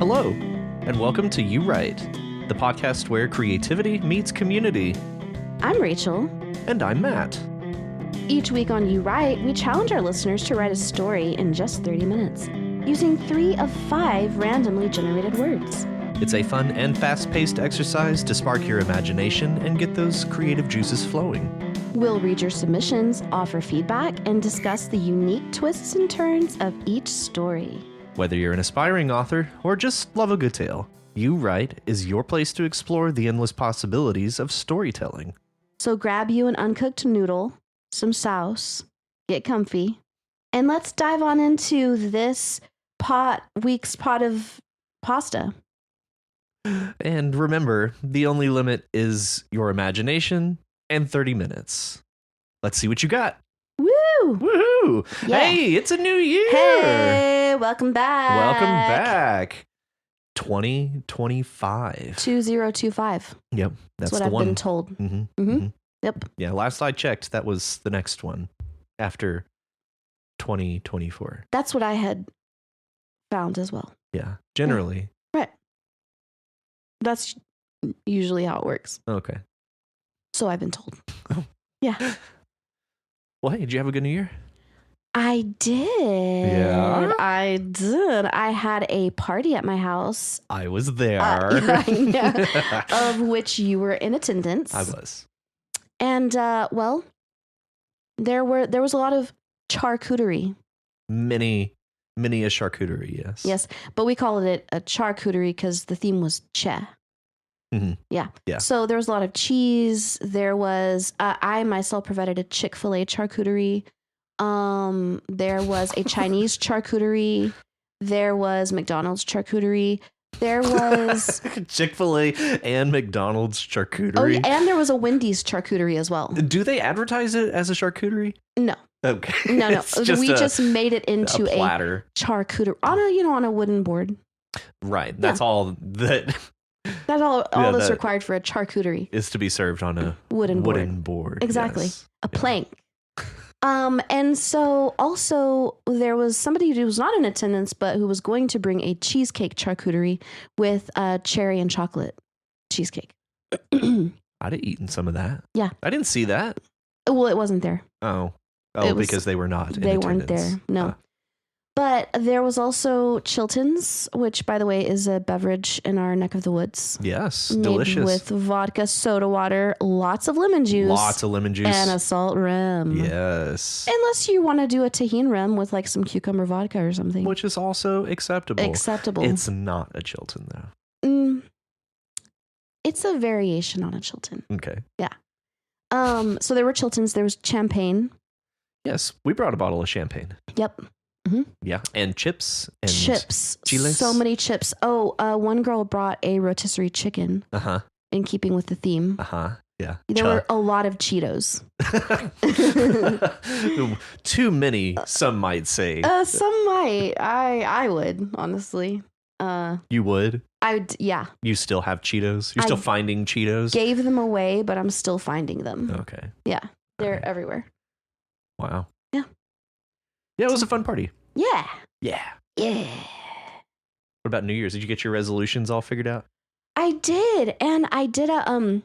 Hello, and welcome to You Write, the podcast where creativity meets community. I'm Rachel. And I'm Matt. Each week on You Write, we challenge our listeners to write a story in just 30 minutes, using 3 of 5 randomly generated words. It's a fun and fast-paced exercise to spark your imagination and get those creative juices flowing. We'll read your submissions, offer feedback, and discuss the unique twists and turns of each story. Whether you're an aspiring author or just love a good tale, You Write is your place to explore the endless possibilities of storytelling. So grab you an uncooked noodle, some sauce, get comfy, and let's dive on into this week's pot of pasta. And remember, the only limit is your imagination and 30 minutes. Let's see what you got. Woo! Woohoo! Yeah. Hey, it's a new year! Hey, welcome back. Welcome back. 2025. 2025. Yep, That's what the I've one. been told. Mm-hmm. Mm-hmm. Yep. Yeah, last I checked, that was the next one after 2024. That's what I had found as well. Yeah, generally. Right. That's usually how it works. Okay. So I've been told. Oh. Yeah. Well, hey, did you have a good New Year? I did. Yeah? I did. I had a party at my house. I was there. Of which you were in attendance. I was. And, well, there was a lot of charcuterie. Many a charcuterie, yes. Yes, but we called it a charcuterie because the theme was che. Mm-hmm. Yeah. Yeah. So there was a lot of cheese. There was, I myself provided a Chick-fil-A charcuterie. There was a Chinese charcuterie. There was McDonald's charcuterie. There was Chick-fil-A and McDonald's charcuterie. Oh, yeah, and there was a Wendy's charcuterie as well. Do they advertise it as a charcuterie? No. Okay. No. We just just made it into a platter. Charcuterie on a wooden board. Right. That's all that. That's all that's required for a charcuterie is to be served on a wooden board. Exactly. Yes. A plank. And so also there was somebody who was not in attendance, but who was going to bring a cheesecake charcuterie with cherry and chocolate cheesecake. I'd have eaten some of that. Yeah. I didn't see that. Well, it wasn't there. Oh, because they were not. They weren't there. No. But there was also Chilton's, which, by the way, is a beverage in our neck of the woods. Yes, made delicious. With vodka, soda water, lots of lemon juice. And a salt rim. Yes. Unless you want to do a tahini rim with like some cucumber vodka or something. Which is also acceptable. It's not a Chilton, though. It's a variation on a Chilton. Okay. Yeah. So there were Chiltons. There was champagne. Yes, we brought a bottle of champagne. Yep. Mm-hmm. Yeah, and chips. And chips. Chiles. So many chips. Oh, one girl brought a rotisserie chicken. Uh-huh. In keeping with the theme. Uh-huh. Yeah. There were a lot of Cheetos. Too many, some might say. Some might. I would, honestly. You would? Yeah. You still have Cheetos? You're still finding Cheetos? Gave them away, but I'm still finding them. Okay. Yeah. They're everywhere. Wow. Yeah. Yeah, it was a fun party. Yeah. Yeah. Yeah. What about New Year's? Did you get your resolutions all figured out? I did. And I did a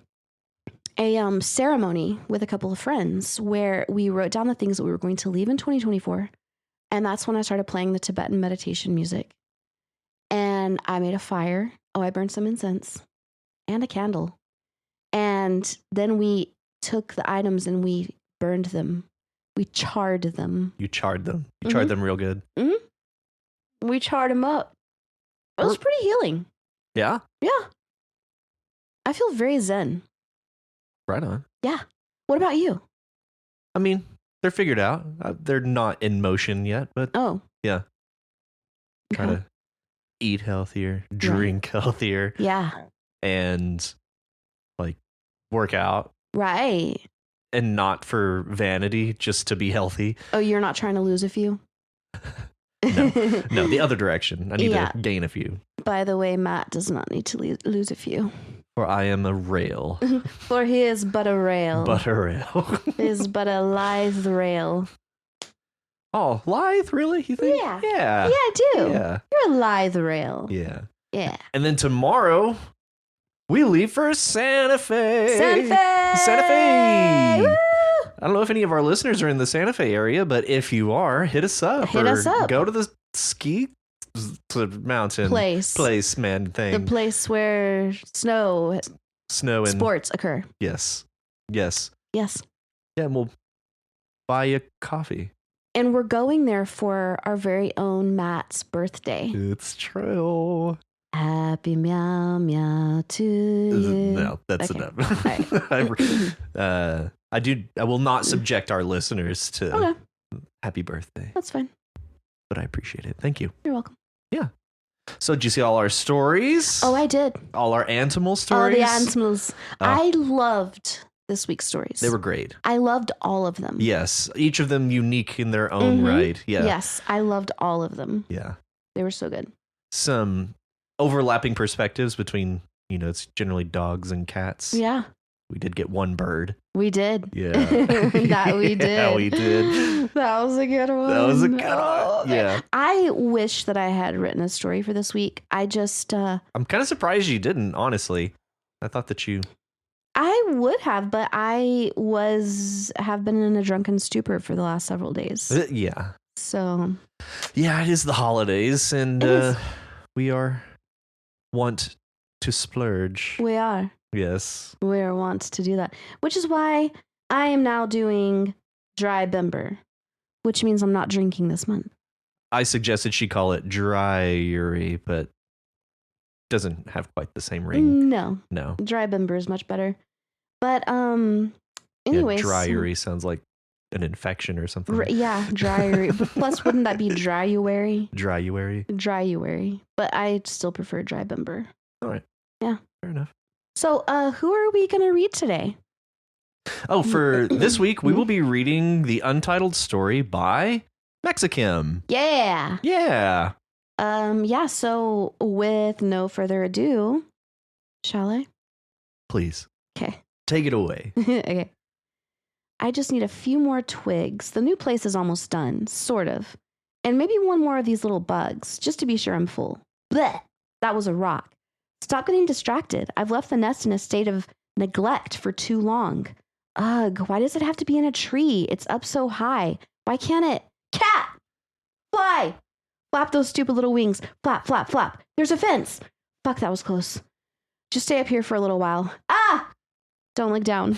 ceremony with a couple of friends where we wrote down the things that we were going to leave in 2024. And that's when I started playing the Tibetan meditation music. And I made a fire. Oh, I burned some incense and a candle. And then we took the items and we burned them. We charred them. You charred them? You charred them real good? Mm-hmm. We charred them up. It was pretty healing. Yeah? Yeah. I feel very zen. Right on. Yeah. What about you? I mean, they're figured out. They're not in motion yet, but yeah. Try to eat healthier, drink healthier. Yeah. And like work out. Right. And not for vanity, just to be healthy. Oh, you're not trying to lose a few? No, the other direction. I need to gain a few. By the way, Matt does not need to lose a few. For I am a rail. For he is but a rail. But a rail. He is but a lithe rail. Oh, lithe? Really? You think? Yeah. Yeah. Yeah, I do. Yeah. You're a lithe rail. Yeah. Yeah. And then tomorrow, we leave for Santa Fe. Santa Fe! Santa Fe! Woo! I don't know if any of our listeners are in the Santa Fe area, but if you are, hit us up. Hit us up. Go to the ski mountain place, man, thing. The place where snow and sports occur. Yes. Yes. Yeah, and we'll buy you coffee. And we're going there for our very own Matt's birthday. It's true. Happy meow meow to you. No, that's enough. I will not subject our listeners to happy birthday. That's fine. But I appreciate it. Thank you. You're welcome. Yeah. So did you see all our stories? Oh, I did. All our animal stories? All the animals. I loved this week's stories. They were great. I loved all of them. Yes. Each of them unique in their own right. Yeah. Yes. I loved all of them. Yeah. They were so good. Some overlapping perspectives between, it's generally dogs and cats. Yeah. We did get one bird. We did. Yeah. That we did. Yeah, we did. That was a good one. That was a good one. Yeah. I wish that I had written a story for this week. I just... I'm kind of surprised you didn't, honestly. I thought that you... I would have, but I have been in a drunken stupor for the last several days. Yeah. So... Yeah, it is the holidays, and we are wont to splurge. We are. Yes. We are wont to do that, which is why I am now doing dry Bember, which means I'm not drinking this month. I suggested she call it dryery, but doesn't have quite the same ring. No. Dry Bember is much better. But anyways, dryery sounds like an infection or something. Dryery. Plus, wouldn't that be dryuary? Dryuary. But I still prefer dry Bember. All right. Yeah. Fair enough. So, who are we going to read today? Oh, for this week, we will be reading the untitled story by Mexikim. Yeah. Yeah. So with no further ado, shall I? Please. Okay. Take it away. Okay. I just need a few more twigs. The new place is almost done, sort of. And maybe one more of these little bugs, just to be sure I'm full. Blech! That was a rock. Stop getting distracted. I've left the nest in a state of neglect for too long. Ugh, why does it have to be in a tree? It's up so high. Why can't it? Cat! Fly! Flap those stupid little wings. Flap, flap, flap. There's a fence. Fuck, that was close. Just stay up here for a little while. Ah! Don't look down.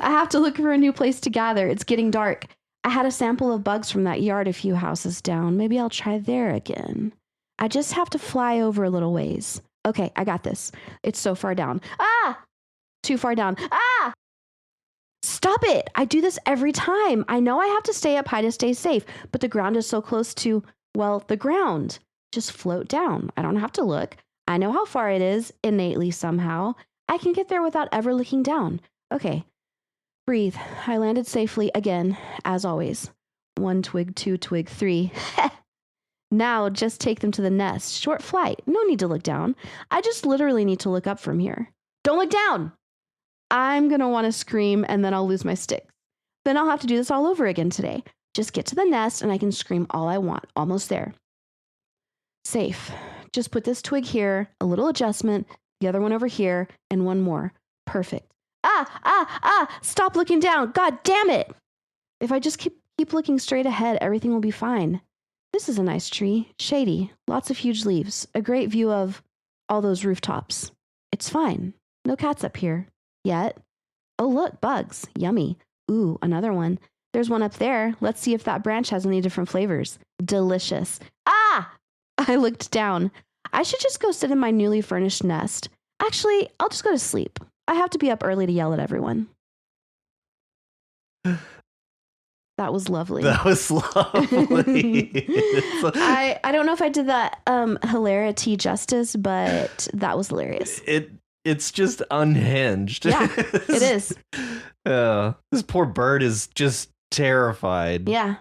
I have to look for a new place to gather. It's getting dark. I had a sample of bugs from that yard a few houses down. Maybe I'll try there again. I just have to fly over a little ways. Okay, I got this. It's so far down. Ah! Too far down. Ah! Stop it! I do this every time. I know I have to stay up high to stay safe, but the ground is so close to, the ground. Just float down. I don't have to look. I know how far it is, innately somehow. I can get there without ever looking down. Okay. Breathe. I landed safely again, as always. 1 twig, 2 twig, 3. Now just take them to the nest. Short flight. No need to look down. I just literally need to look up from here. Don't look down! I'm going to want to scream and then I'll lose my sticks. Then I'll have to do this all over again today. Just get to the nest and I can scream all I want. Almost there. Safe. Just put this twig here, a little adjustment, the other one over here, and one more. Perfect. Stop looking down. God damn it. If I just keep looking straight ahead, everything will be fine. This is a nice tree. Shady. Lots of huge leaves. A great view of all those rooftops. It's fine. No cats up here. Yet. Oh, look, bugs. Yummy. Ooh, another one. There's one up there. Let's see if that branch has any different flavors. Delicious. Ah! I looked down. I should just go sit in my newly furnished nest. Actually, I'll just go to sleep. I have to be up early to yell at everyone. That was lovely. That was lovely. I don't know if I did that hilarity justice, but that was hilarious. It's just unhinged. Yeah, it is. This poor bird is just terrified. Yeah.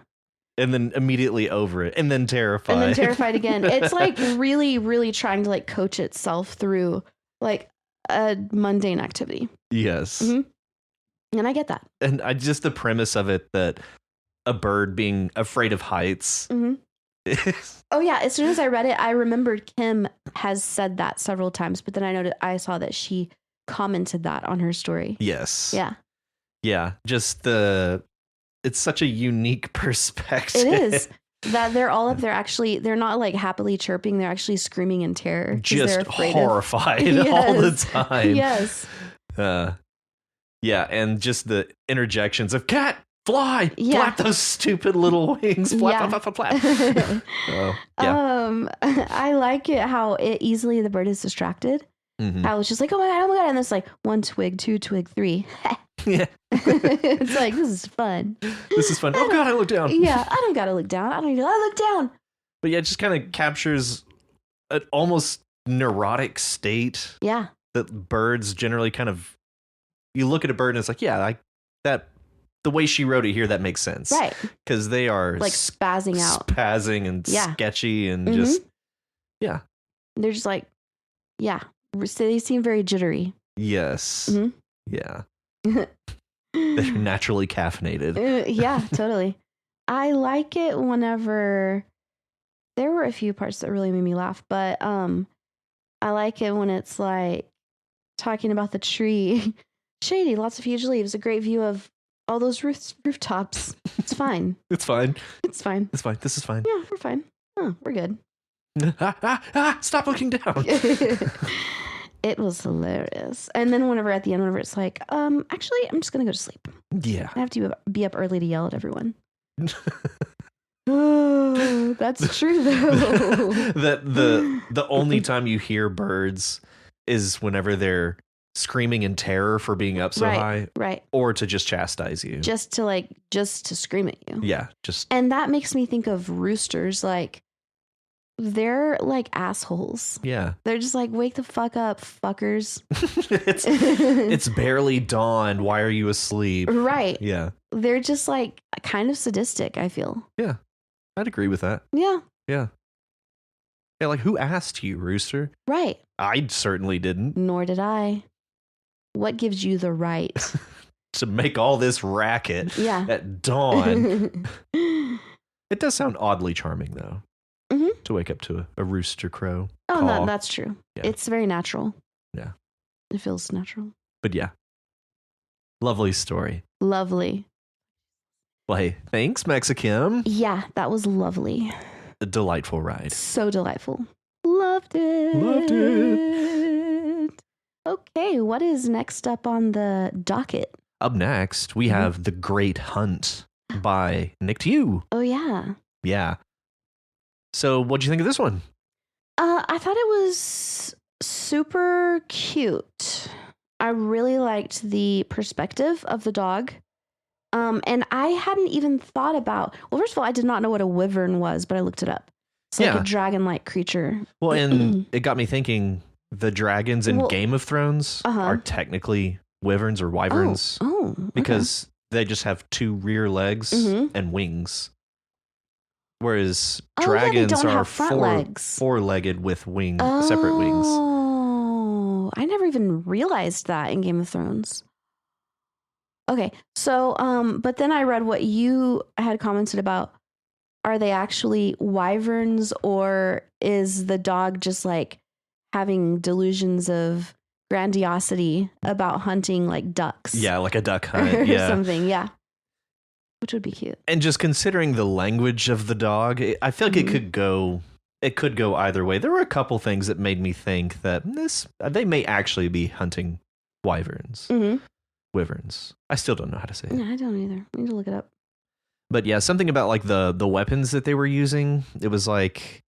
And then immediately over it. And then terrified. And then terrified again. It's like really, really trying to like coach itself through like a mundane activity. Yes. Mm-hmm. And I get that. And just the premise of it that a bird being afraid of heights Oh yeah, as soon as I read it, I remembered Kim has said that several times, but then I saw that she commented that on her story. Yes. Yeah. Yeah. Just it's such a unique perspective. It is. That they're all up there actually, they're not like happily chirping, they're actually screaming in terror. Just they're afraid horrified all the time. Yes. Yeah, and just the interjections of cat, fly, yeah. flap those stupid little wings, flap, flap, flap, flap, flap. Yeah. I like it how easily the bird is distracted. Mm-hmm. I was just like, oh my god, and it's like 1 twig, 2 twig, 3. Yeah. It's like, this is fun. This is fun. Oh god, I look down. Yeah, I don't gotta look down. I look down. But yeah, it just kind of captures an almost neurotic state. Yeah. That birds generally kind of, you look at a bird and it's like, yeah, the way she wrote it here, that makes sense. Right. Because they are like spazzing out. Spazzing and sketchy and just, yeah. They're just like, yeah. So they seem very jittery. Yes. Mm-hmm. Yeah. They're naturally caffeinated. Yeah, totally. I like it whenever, there were a few parts that really made me laugh, but I like it when it's like talking about the tree. Shady, lots of huge leaves, a great view of all those rooftops. It's fine. It's fine. It's fine. It's fine. This is fine. Yeah, we're fine. Oh, we're good. Stop looking down. It was hilarious. And then whenever at the end, whenever it's like, actually, I'm just going to go to sleep. Yeah. I have to be up early to yell at everyone. Oh, that's true though. That the only time you hear birds is whenever they're screaming in terror for being up so high. Right. Or to just chastise you. Just to scream at you. Yeah. And that makes me think of roosters, like, they're like assholes. Yeah. They're just like, wake the fuck up, fuckers. It's barely dawn. Why are you asleep? Right. Yeah. They're just like kind of sadistic, I feel. Yeah. I'd agree with that. Yeah. Yeah. Yeah, like who asked you, rooster? Right. I certainly didn't. Nor did I. What gives you the right to make all this racket at dawn? It does sound oddly charming though. Mm-hmm. To wake up to a rooster crow. Oh, no, that's true. Yeah. It's very natural. Yeah. It feels natural. But yeah. Lovely story. Lovely. Well, hey, thanks, Mexikim. Yeah, that was lovely. A delightful ride. So delightful. Loved it. Loved it. Okay, what is next up on the docket? Up next, we have The Great Hunt by Nick Tew. Oh, yeah. Yeah. So, what'd you think of this one? I thought it was super cute. I really liked the perspective of the dog. And I hadn't even thought about, well, first of all, I did not know what a wyvern was, but I looked it up. It's like a dragon-like creature. Well, and it got me thinking, the dragons in Game of Thrones are technically wyverns or wyverns. Oh, because they just have 2 rear legs and wings. Whereas dragons are four-legged with separate wings. Oh, I never even realized that in Game of Thrones. Okay, so, but then I read what you had commented about. Are they actually wyverns, or is the dog just like having delusions of grandiosity about hunting like ducks? Yeah, like a duck hunt. Or something, yeah. Which would be cute. And just considering the language of the dog, I feel like it could go either way. There were a couple things that made me think that they may actually be hunting wyverns. Wyverns. I still don't know how to say it. Yeah, I don't either. I need to look it up. But yeah, something about like the weapons that they were using. It was like,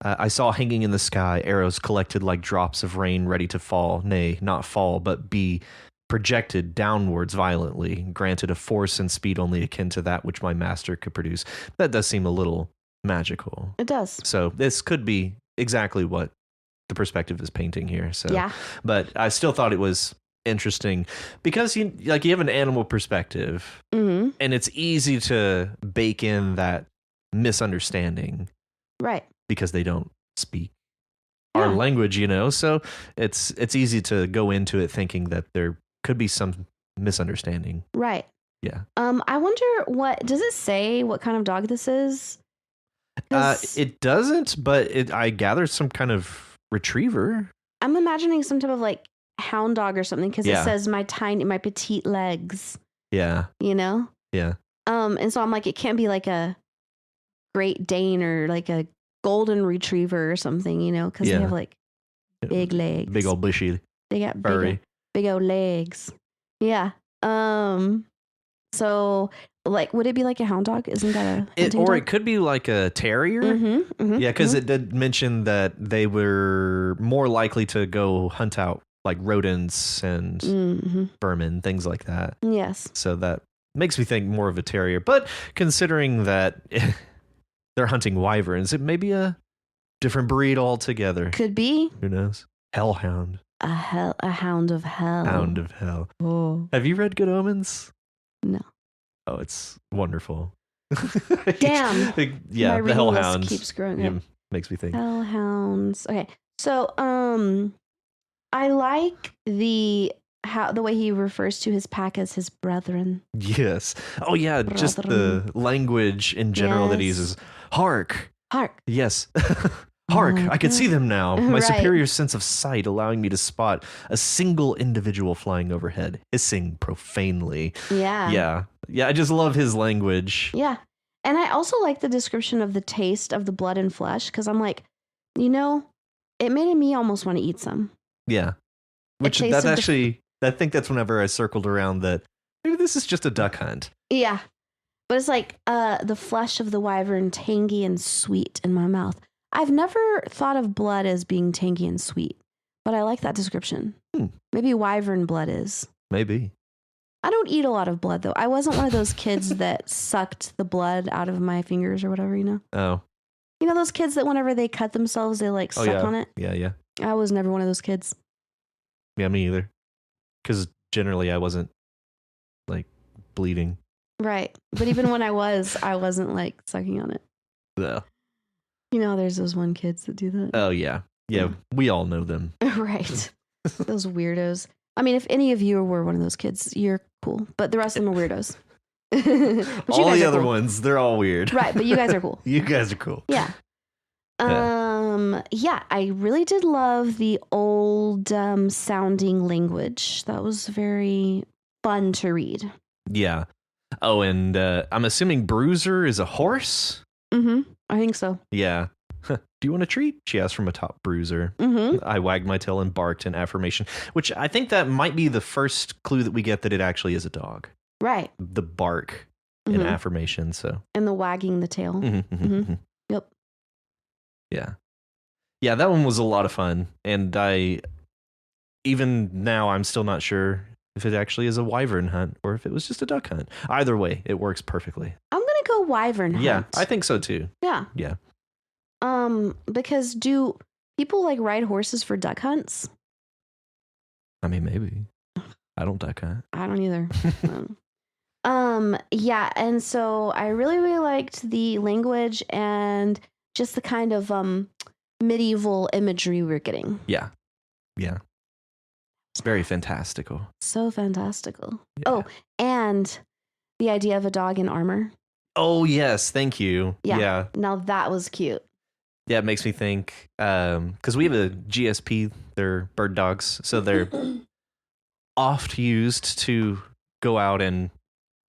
I saw hanging in the sky arrows collected like drops of rain ready to fall. Nay, not fall, but be projected downwards violently, granted a force and speed only akin to that which my master could produce. That does seem a little magical. It does. So this could be exactly what the perspective is painting here. So yeah. But I still thought it was interesting because you have an animal perspective, and it's easy to bake in that misunderstanding, right? Because they don't speak our language, so it's easy to go into it thinking that there could be some misunderstanding. Right. Yeah. I wonder, does it say what kind of dog this is? It doesn't, but I gathered some kind of retriever. I'm imagining some type of like hound dog or something because it says my petite legs. Yeah. You know? Yeah. And so I'm like, it can't be like a Great Dane or like a golden retriever or something, you know, because they have like big legs. Big old bushy. They got big old legs. Yeah. So like, would it be like a hound dog? Isn't that a or dog? It could be like a terrier. Yeah, because it did mention that they were more likely to go hunt out like rodents and vermin, things like that. Yes. So that makes me think more of a terrier. But considering that they're hunting wyverns, it may be a different breed altogether. Could be. Who knows? Hellhound. A hound of hell. Hound of hell. Oh. Have you read Good Omens? No. Oh, it's wonderful. Damn. Yeah, the Hellhound keeps growing. Makes me think. Hellhounds. Okay. So, I like the way he refers to his pack as his brethren. Yes. Oh yeah, just the language in general that he uses. Hark. Hark. Yes. Hark, I can see them now. My Right. superior sense of sight allowing me to spot a single individual flying overhead, hissing profanely. Yeah. Yeah. Yeah, I just love his language. Yeah. And I also like the description of the taste of the blood and flesh because I'm like, you know, it made me almost want to eat some. Yeah. Which that's actually, I think that's whenever I circled around that maybe this is just a duck hunt. Yeah. But it's like the flesh of the wyvern tangy and sweet in my mouth. I've never thought of blood as being tangy and sweet, but I like that description. Maybe wyvern blood is. Maybe. I don't eat a lot of blood, though. I wasn't one of those kids that sucked the blood out of my fingers or whatever, you know? Oh. You know those kids that whenever they cut themselves, they like suck on it? Yeah, yeah. I was never one of those kids. Yeah, me either. Because generally I wasn't like bleeding. Right. But even when I wasn't like sucking on it. No. You know, there's those one kids that do that. Oh, yeah. Yeah, we all know them. Right. Those weirdos. I mean, if any of you were one of those kids, you're cool. But the rest of them are weirdos. All the other ones, they're all weird. Right, but you guys are cool. You guys are cool. Yeah. Yeah, I really did love the old sounding language. That was very fun to read. Yeah. Oh, and I'm assuming Bruiser is a horse? I think so. Yeah. Do you want a treat? She asked from atop Bruiser. I wagged my tail and barked in affirmation, which I think that might be the first clue that we get that it actually is a dog. Right. The bark in affirmation. So. And the wagging the tail. Yep. Yeah. Yeah, that one was a lot of fun. And even now, I'm still not sure if it actually is a wyvern hunt or if it was just a duck hunt. Either way, it works perfectly. I'm going to go wyvern hunt. Yeah, I think so too. Yeah. Yeah. Because do people like ride horses for duck hunts? I mean, maybe. I don't duck hunt. I don't either. Yeah, and so I really, really liked the language and just the kind of medieval imagery we're getting. Yeah. Yeah. It's very fantastical. So fantastical. Yeah. Oh, and the idea of a dog in armor. Oh, yes. Thank you. Yeah. Now that was cute. Yeah, it makes me think, because we have a GSP, they're bird dogs, so they're oft used to go out and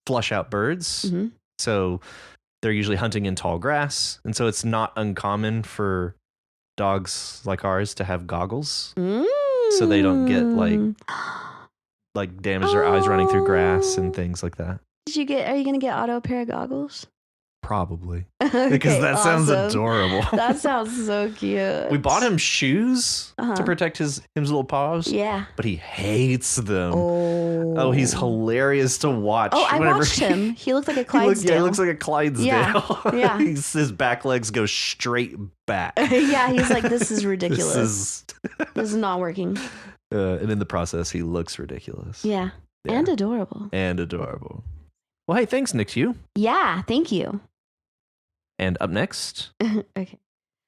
flush out birds. So they're usually hunting in tall grass, and so it's not uncommon for dogs like ours to have goggles, so they don't get like damage their eyes running through grass and things like that. Are you gonna get Otto a pair of goggles? Probably. Okay, because that sounds awesome. adorable. That sounds so cute. We bought him shoes to protect his little paws. Yeah. But he hates them. Oh, he's hilarious to watch. Oh, I watched him. He looked like a Clydesdale. He looks like a Clydesdale. Yeah. His back legs go straight back. Yeah, he's like, this is ridiculous. This is not working. And in the process, he looks ridiculous. Yeah. And adorable. Well, hey, thanks, Nick, to you. Yeah, thank you. And up next. Okay.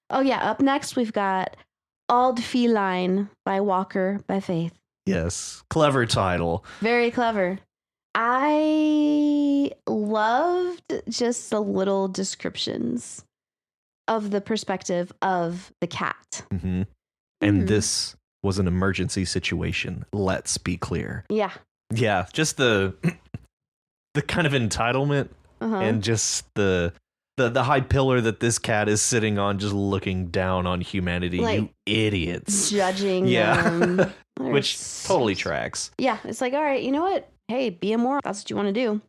Oh, yeah. Up next, we've got Auld Feline by Walker by Faith. Yes. Clever title. Very clever. I loved just the little descriptions. of the perspective of the cat. Mm-hmm. And this was an emergency situation. Let's be clear. Yeah. Yeah, just the kind of entitlement and just the high pillar that this cat is sitting on, just looking down on humanity. Like, you idiots. Judging them. Which totally tracks. Yeah, it's like, all right, you know what? Hey, be a moron. That's what you want to do.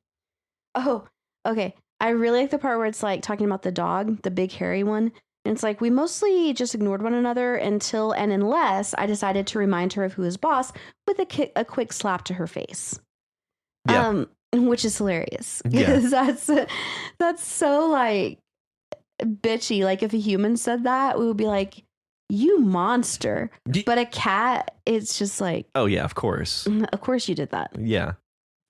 Oh, okay. I really like the part where it's like talking about the dog, the big hairy one. And it's like, we mostly just ignored one another until and unless I decided to remind her of who is boss with a quick slap to her face. Yeah. Which is hilarious. Because that's so like bitchy. Like if a human said that, we would be like, you monster. But a cat, it's just like, oh yeah, of course. Of course you did that. Yeah.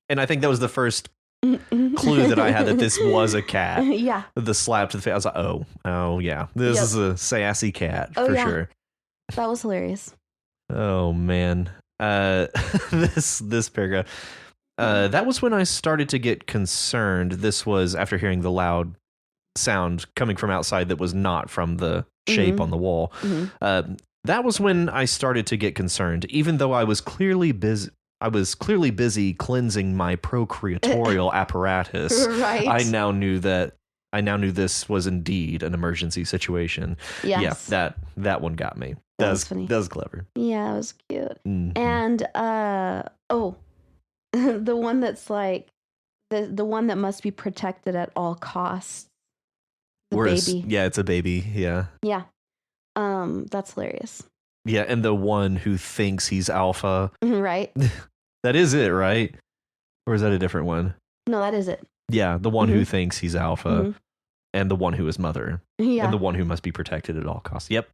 And I think that was the first clue that I had that this was a cat. Yeah. The slap to the face. I was like, oh yeah. This is a sassy cat for sure. That was hilarious. Oh man. This paragraph. That was when I started to get concerned. This was after hearing the loud sound coming from outside that was not from the shape on the wall. That was when I started to get concerned, even though I was clearly busy. I was clearly busy cleansing my procreatorial apparatus. Right. I now knew this was indeed an emergency situation. Yes. Yeah, that one got me. That was funny. That was clever. Yeah, it was cute. Mm-hmm. And the one that's like the one that must be protected at all costs. The baby. Yeah, it's a baby. Yeah. Yeah. That's hilarious. Yeah, and the one who thinks he's alpha. Right. That is it, right? Or is that a different one? No, that is it. Yeah, the one who thinks he's alpha, and the one who is mother, and the one who must be protected at all costs. Yep.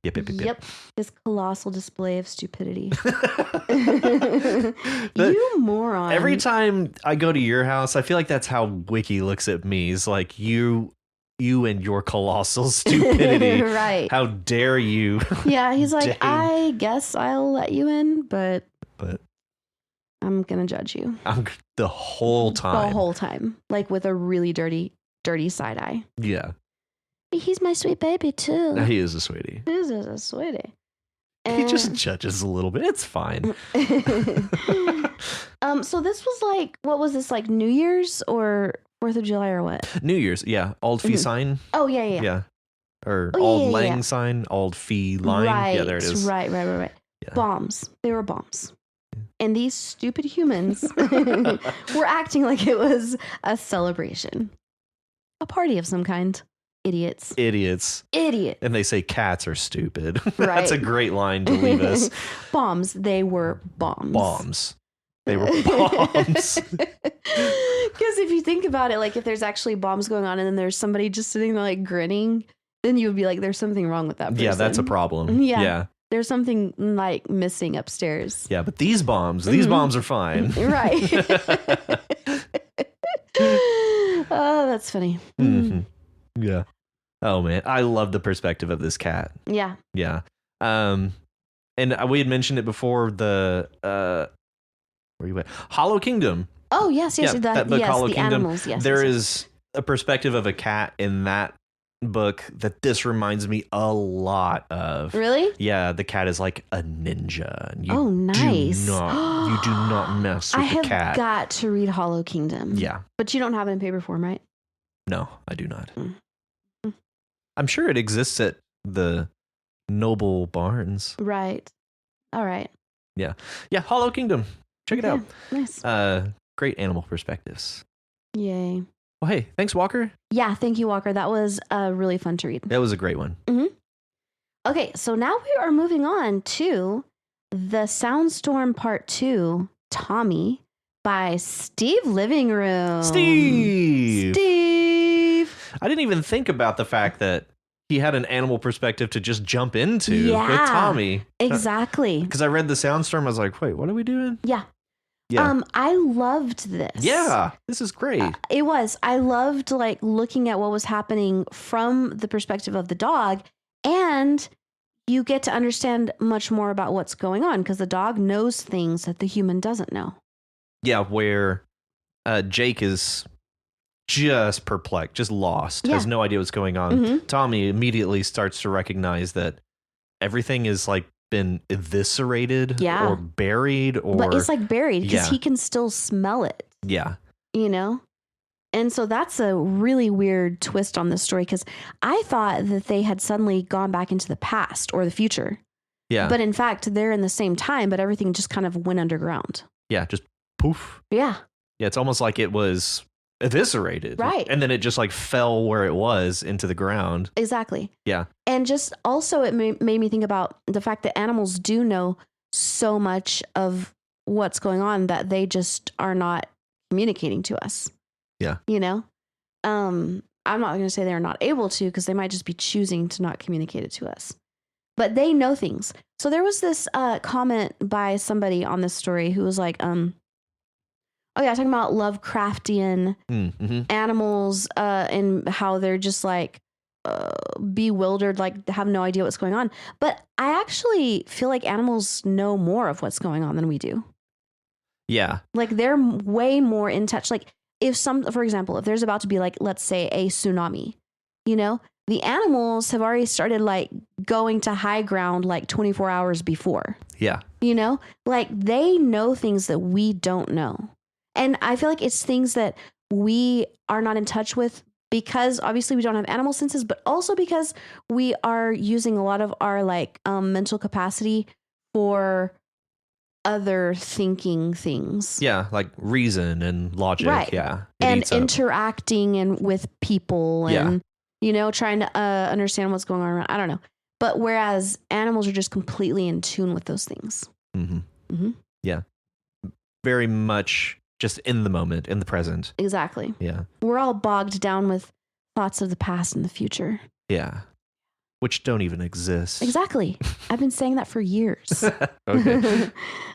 This colossal display of stupidity. You moron. Every time I go to your house, I feel like that's how Wiki looks at me. It's like you and your colossal stupidity. Right. How dare you? Yeah, he's like, I guess I'll let you in, but I'm gonna judge you. The whole time. Like with a really dirty side eye. Yeah. He's my sweet baby too. He is a sweetie. He is a sweetie. He just judges a little bit. It's fine. So this was like, what was this, like New Year's or 4th of July or what? New Year's, yeah. Old Fee sign. Oh, yeah. Yeah. Or Old Lang sign, Old Fee line. Right, yeah, there it is. Right. Yeah. Bombs. They were bombs. And these stupid humans were acting like it was a celebration. A party of some kind. Idiots. And they say cats are stupid. Right. That's a great line to leave us. Bombs. They were bombs. They were bombs. Because if you think about it, like if there's actually bombs going on and then there's somebody just sitting there like grinning, then you would be like, there's something wrong with that person. Yeah, that's a problem. Yeah. There's something like missing upstairs. Yeah, but these bombs are fine. Right. Oh, that's funny. Mm-hmm. Yeah. Oh man, I love the perspective of this cat. Yeah. Yeah. And we had mentioned it before, the where you went? Hollow Kingdom. Oh yes. That book, Hollow Kingdom. Animals. Yes. There is a perspective of a cat in that book that this reminds me a lot of. Really? Yeah, the cat is like a ninja. And nice. You do not mess with the cat. I have got to read Hollow Kingdom. Yeah. But you don't have it in paper form, right? No, I do not. I'm sure it exists at the Noble Barns. Right. All right. Yeah. Yeah, Hollow Kingdom. Check it out. Nice. Great animal perspectives. Yay. Well, hey, thanks, Walker. Yeah, thank you, Walker. That was really fun to read. That was a great one. Mm-hmm. Okay, so now we are moving on to The Soundstorm Part 2, Tommy, by Steve Living Room. Steve! Steve! I didn't even think about the fact that he had an animal perspective to just jump into with Tommy. Exactly. Because I read The Soundstorm, I was like, wait, what are we doing? Yeah. Yeah. I loved this. Yeah, this is great. It was. I loved like looking at what was happening from the perspective of the dog, and you get to understand much more about what's going on because the dog knows things that the human doesn't know. Yeah, where Jake is just perplexed, just lost, Yeah. has no idea what's going on. Mhm. Tommy immediately starts to recognize that everything is like been eviscerated Yeah. or buried, or But it's like buried because Yeah. he can still smell it, yeah, you know? And so that's a really weird twist on this story because I thought that they had suddenly gone back into the past or the future. yeah, But in fact, they're in the same time, but everything just kind of went underground. yeah, just poof. Yeah. Yeah, it's almost like it was eviscerated, Right. And then it just like fell where it was into the ground. Exactly. Yeah, And just also, it made me think about the fact that animals do know so much of what's going on that they just are not communicating to us. Yeah. You know? I'm not going to say they're not able to because they might just be choosing to not communicate it to us. But they know things. So there was this comment by somebody on this story who was like, oh yeah, talking about Lovecraftian mm-hmm. animals and how they're just like bewildered, like have no idea what's going on. But I actually feel like animals know more of what's going on than we do. Yeah, Like they're way more in touch. Like for example, if there's about to be like, let's say a tsunami, you know, the animals have already started like going to high ground like 24 hours before, yeah, you know, like they know things that we don't know. And I feel like it's things that we are not in touch with because obviously we don't have animal senses, but also because we are using a lot of our like mental capacity for other thinking things. yeah, like reason and logic. Right. Yeah, it And eats up. interacting and with people and, Yeah. you know, trying to understand what's going on around. I don't know. But whereas animals are just completely in tune with those things. Mm-hmm. Mm-hmm. Yeah, very much just in the moment, in the present. Exactly. Yeah, We're all bogged down with thoughts of the past and the future. yeah, which don't even exist. Exactly. I've been saying that for years. Okay.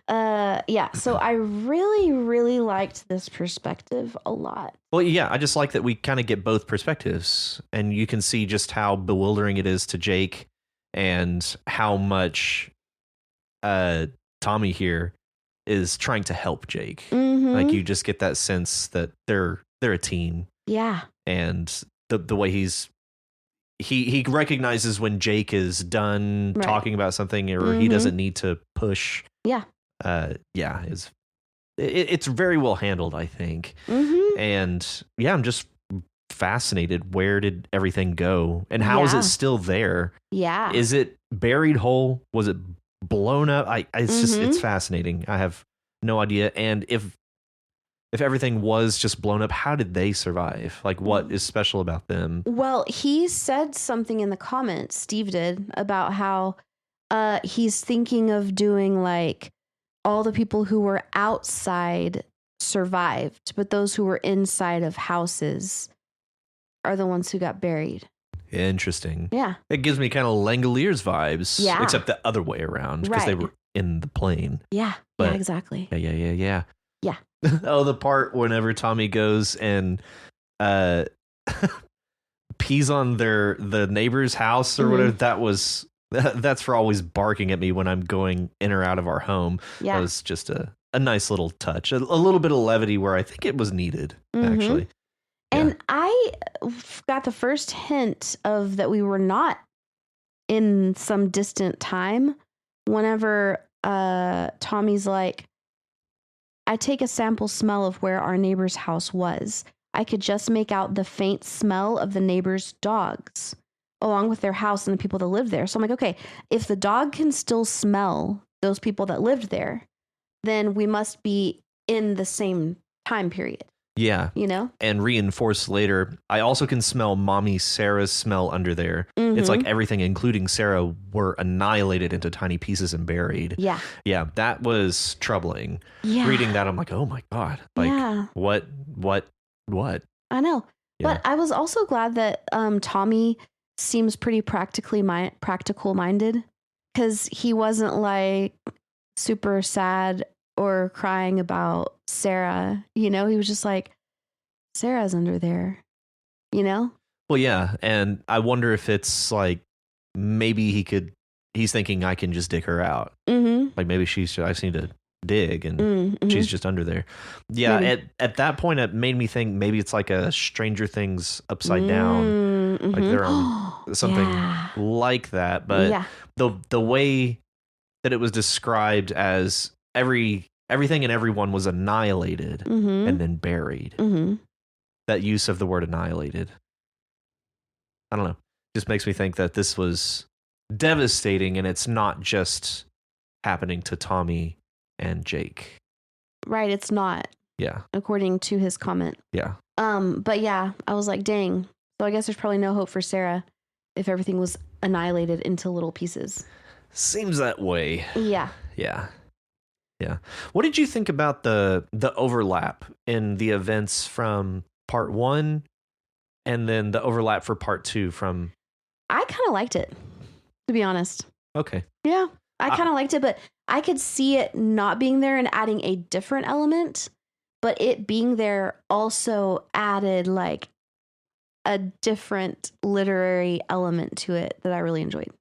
Yeah. So I really, really liked this perspective a lot. Well, yeah, I just like that we kind of get both perspectives, and you can see just how bewildering it is to Jake, and how much Tommy here is trying to help Jake. Mm-hmm. Like you just get that sense that they're a team, Yeah. and the way he recognizes when Jake is done Right. talking about something, or he Mhm. doesn't need to push. Yeah. Yeah, it's very well handled, I think. Mm-hmm. And yeah, I'm just fascinated. Where did everything go, and how is Yeah. it still there? Yeah. Is it buried whole? Was it blown up? It's just it's Mhm. fascinating. I have no idea. And if everything was just blown up, how did they survive? Like, what is special about them? Well, he said something in the comments, Steve did, about how he's thinking of doing like all the people who were outside survived, but those who were inside of houses are the ones who got buried. Interesting. Yeah. It gives me kind of Langoliers vibes. Yeah. Except the other way around, because they Right. were in the plane. Yeah. But- yeah, exactly. Yeah. Yeah. Oh, the part whenever Tommy goes and pees on the neighbor's house or Mhm. whatever. That's for always barking at me when I'm going in or out of our home. Yeah. That was just a nice little touch, a little bit of levity where I think it was needed, Mhm. actually. And I got the first hint of that we were not in some distant time whenever Tommy's like, I take a sample smell of where our neighbor's house was. I could just make out the faint smell of the neighbor's dogs along with their house and the people that lived there. So I'm like, okay, if the dog can still smell those people that lived there, then we must be in the same time period, Yeah. you know? And reinforced later, I also can smell mommy Sarah's smell under there. It's like everything, including Sarah, were annihilated into tiny pieces and buried. Yeah. Yeah, that was troubling. Yeah. Reading that, I'm like, oh my God. Like, Yeah. what? I know. Yeah. But I was also glad that Tommy seems pretty practical minded, because he wasn't like super sad or crying about Sarah. You know, he was just like, Sarah's under there, you know? Well, yeah. And I wonder if it's like, maybe he's thinking I can just dig her out. Mm-hmm. Like maybe I just need to dig, and Mm-hmm. she's just under there. Yeah, Maybe. at that point, it made me think maybe it's like a Stranger Things upside down, like Mm-hmm. they're on something Yeah. like that. But Yeah. the way that it was described as everything and everyone was annihilated Mm-hmm. and then buried. Mm-hmm. That use of the word annihilated, I don't know, just makes me think that this was devastating, and it's not just happening to Tommy and Jake. Right. It's not, Yeah. according to his comment. Yeah. But yeah, I was like, dang. So I guess there's probably no hope for Sarah if everything was annihilated into little pieces. Seems that way. Yeah. Yeah. Yeah. What did you think about the overlap in the events from part 1 and then the overlap for part 2 from... I kind of liked it, to be honest. Okay. Yeah. I kind of liked it, but I could see it not being there and adding a different element, but it being there also added like a different literary element to it that I really enjoyed.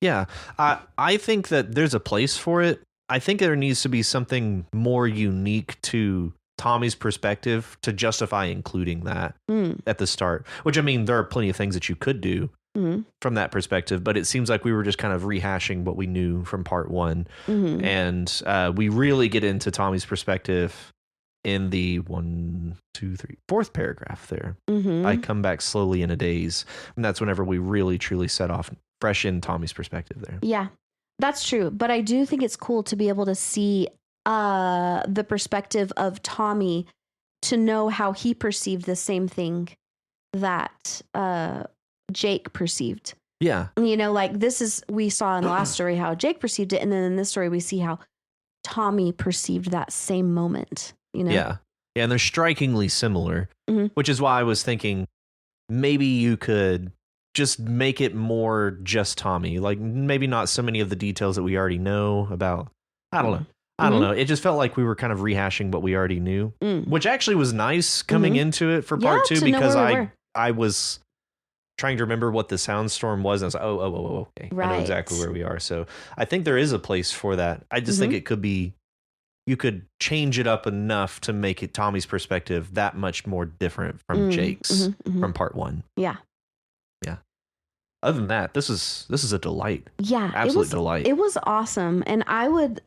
Yeah. I think that there's a place for it. I think there needs to be something more unique to Tommy's perspective to justify including that at the start, which, I mean, there are plenty of things that you could do from that perspective, but it seems like we were just kind of rehashing what we knew from part 1. And we really get into Tommy's perspective in the 4th paragraph there. I come back slowly in a daze. And that's whenever we really truly set off fresh in Tommy's perspective there. Yeah, that's true. But I do think it's cool to be able to see the perspective of Tommy, to know how he perceived the same thing that Jake perceived. Yeah. You know, like we saw in the last story how Jake perceived it. And then in this story, we see how Tommy perceived that same moment, you know? Yeah. Yeah. And they're strikingly similar, which is why I was thinking maybe you could just make it more just Tommy. Like maybe not so many of the details that we already know about. I don't know. I don't know. It just felt like we were kind of rehashing what we already knew, which actually was nice coming into it for part 2, because I was trying to remember what the soundstorm was. And I was like, oh, okay. Right. I know exactly where we are. So I think there is a place for that. I just think it could be, you could change it up enough to make it Tommy's perspective that much more different from Jake's from part 1. Yeah. Yeah. Other than that, this is a delight. Yeah. Absolute delight. It was awesome. And I would